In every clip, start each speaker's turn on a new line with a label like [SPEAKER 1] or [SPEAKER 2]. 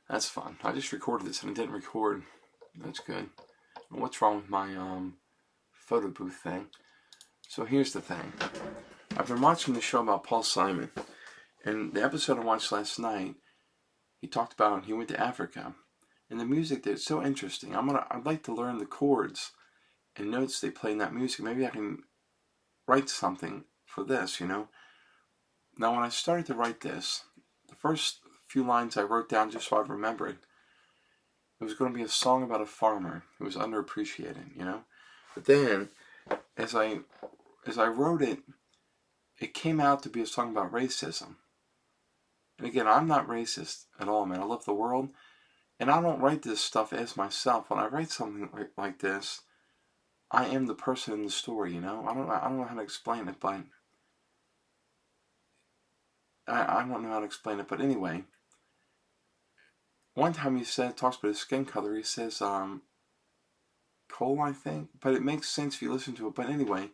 [SPEAKER 1] That's fun. I just recorded this and it didn't record. That's good. What's wrong with my photo booth thing? So here's the thing. I've been watching the show about Paul Simon, and the episode I watched last night, he talked about he went to Africa, and the music there is so interesting. I'd like to learn the chords and notes they play in that music. Maybe I can write something for this, Now, when I started to write this, the first few lines I wrote down just so I remember it was going to be a song about a farmer who was underappreciated, But then, as I wrote it, it came out to be a song about racism. And again, I'm not racist at all, man. I love the world, and I don't write this stuff as myself. When I write something like this, I am the person in the story, I don't know how to explain it, but I don't know how to explain it. But anyway, one time talks about his skin color. He says, coal, I think, but it makes sense if you listen to it. But anyway,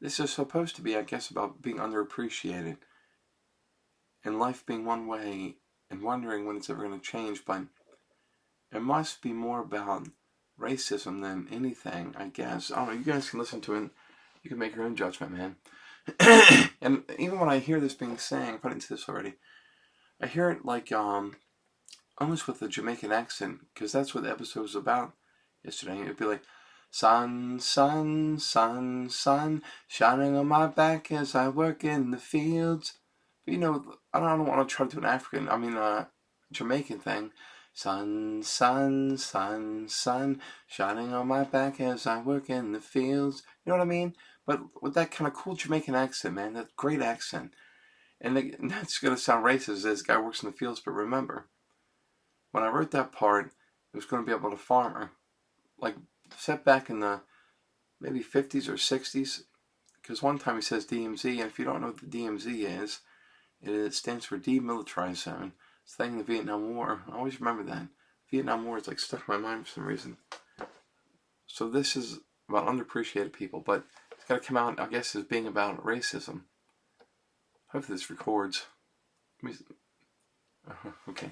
[SPEAKER 1] this is supposed to be, I guess, about being underappreciated and life being one way and wondering when it's ever going to change. But it must be more about racism than anything, I guess. I don't know. You guys can listen to it. You can make your own judgment, man. And even when I hear this being sang, if I didn't say this already, I hear it like almost with a Jamaican accent, because that's what the episode was about yesterday. It'd be like, sun, sun, sun, sun, shining on my back as I work in the fields. But I don't want to try to do an Jamaican thing. Sun, sun, sun, sun, shining on my back as I work in the fields. You know what I mean? But with that kind of cool Jamaican accent, man, that great accent. And that's going to sound racist as this guy works in the fields, but remember, when I wrote that part, it was going to be about a farmer. Like, set back in the maybe 50s or 60s, because one time he says DMZ, and if you don't know what the DMZ is, it stands for Demilitarized Zone. It's the thing in the Vietnam War. I always remember that. Vietnam War is like stuck in my mind for some reason. So this is about underappreciated people, but it's got to come out, I guess, as being about racism. Hopefully this records. Okay.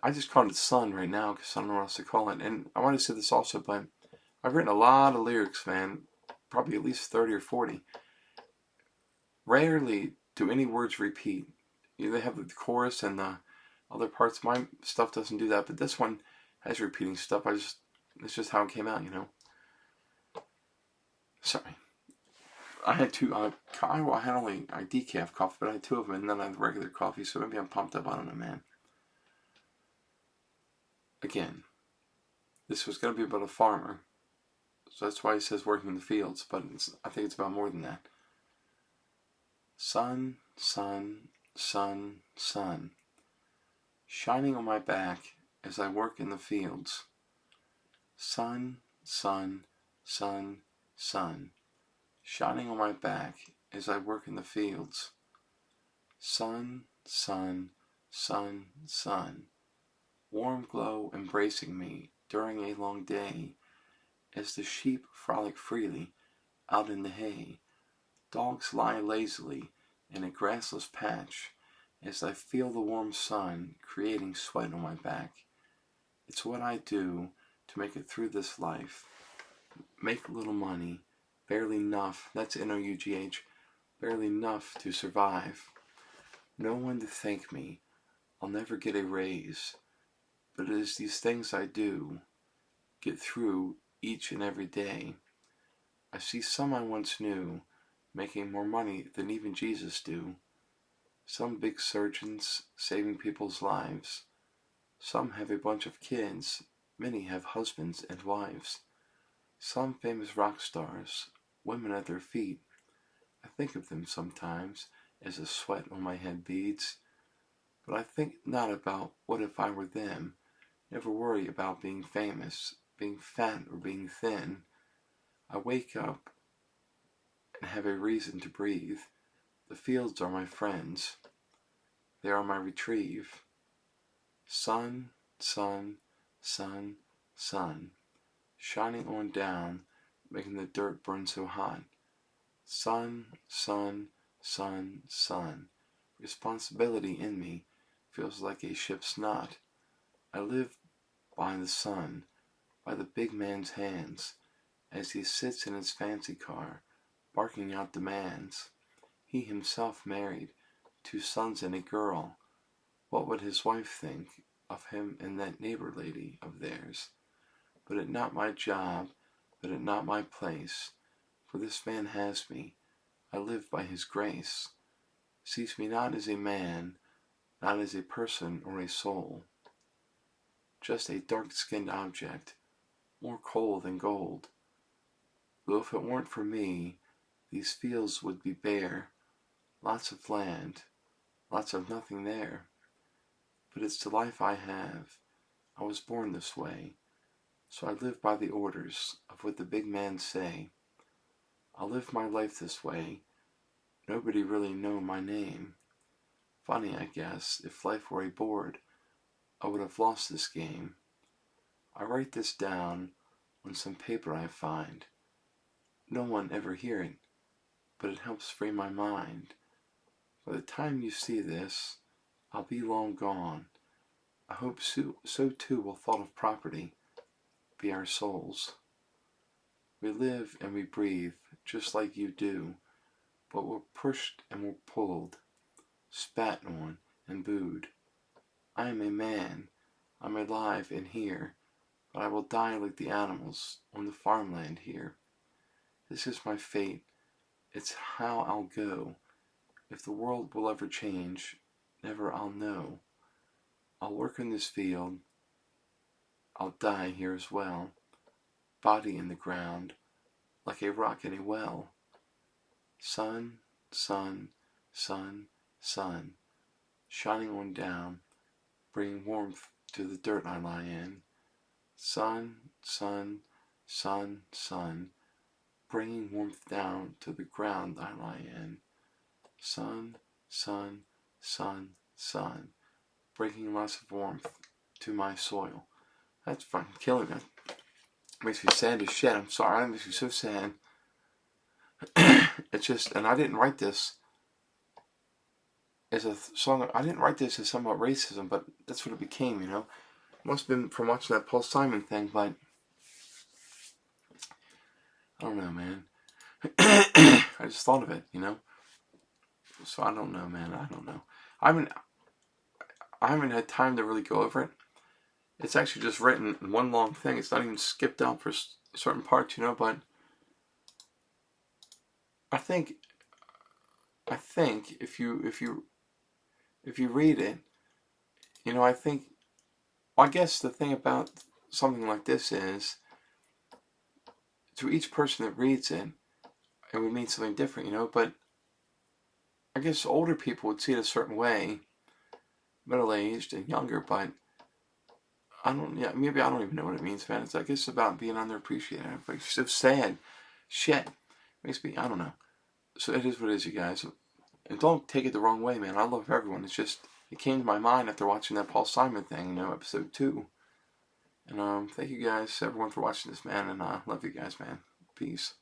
[SPEAKER 1] I just called it Sun right now because I don't know what else to call it. And I want to say this also, but I've written a lot of lyrics, man. Probably at least 30 or 40. Rarely do any words repeat. They have the chorus and the other parts. My stuff doesn't do that, but this one has repeating stuff. It's just how it came out, Sorry. I had two, I had only decaf coffee, but I had two of them, and then I had regular coffee, so maybe I'm pumped up. I don't know, man. Again, this was going to be about a farmer, so that's why he says working in the fields, but I think it's about more than that. Sun, sun, sun, sun, shining on my back as I work in the fields. Sun, sun, sun, sun, shining on my back as I work in the fields. Sun, sun, sun, sun, warm glow embracing me during a long day as the sheep frolic freely out in the hay. Dogs lie lazily in a grassless patch as I feel the warm sun creating sweat on my back. It's what I do to make it through this life. Make a little money, barely enough, that's N-O-U-G-H, barely enough to survive. No one to thank me, I'll never get a raise, but it is these things I do, get through each and every day. I see some I once knew, making more money than even Jesus do. Some big surgeons saving people's lives. Some have a bunch of kids, many have husbands and wives. Some famous rock stars, women at their feet. I think of them sometimes as the sweat on my head beads. But I think not about what if I were them. Never worry about being famous, being fat or being thin. I wake up and have a reason to breathe. The fields are my friends. They are my retrieve. Sun, sun, sun, sun, shining on down, making the dirt burn so hot. Sun, sun, sun, sun, responsibility in me, feels like a ship's knot. I live by the sun, by the big man's hands, as he sits in his fancy car, barking out demands. He himself married, 2 sons and a girl. What would his wife think of him and that neighbor lady of theirs? But it not my job, but it not my place, for this man has me, I live by his grace. Sees me not as a man, not as a person or a soul, just a dark-skinned object, more coal than gold. Though if it weren't for me, these fields would be bare, lots of land, lots of nothing there. But it's the life I have. I was born this way, so I live by the orders of what the big men say. I'll live my life this way. Nobody really know my name. Funny, I guess, if life were a board, I would have lost this game. I write this down on some paper I find. No one ever hear it, but it helps free my mind. By the time you see this, I'll be long gone. I hope so too will thought of property be our souls. We live and we breathe just like you do, but we're pushed and we're pulled, spat on and booed. I am a man, I'm alive and here, but I will die like the animals on the farmland here. This is my fate, it's how I'll go. If the world will ever change, never I'll know. I'll work in this field, I'll die here as well, body in the ground, like a rock in a well. Sun, sun, sun, sun, shining on down, bringing warmth to the dirt I lie in. Sun, sun, sun, sun, bringing warmth down to the ground I lie in. Sun, sun, sun, sun, bringing lots of warmth to my soil. That's fucking killing me. Makes me sad as shit. I'm sorry, it makes me so sad. It's just, and I didn't write this as a song. I didn't write this as something about racism, but that's what it became, you know. Must have been from watching that Paul Simon thing, but I don't know, man. I just thought of it, you know. So I don't know, man. I don't know. I haven't had time to really go over it. It's actually just written in one long thing. It's not even skipped out for certain parts, you know. But I think if you read it, you know, I think. Well, I guess the thing about something like this is, to each person that reads it, it would mean something different, you know. But I guess older people would see it a certain way, middle-aged and younger. But maybe I don't even know what it means, man. It's, I guess, about being underappreciated. Like, so sad. Shit. Makes me, I don't know. So it is what it is, you guys. And don't take it the wrong way, man. I love everyone. It's just, it came to my mind after watching that Paul Simon thing, you know, episode 2. And thank you guys, everyone, for watching this, man. And love you guys, man. Peace.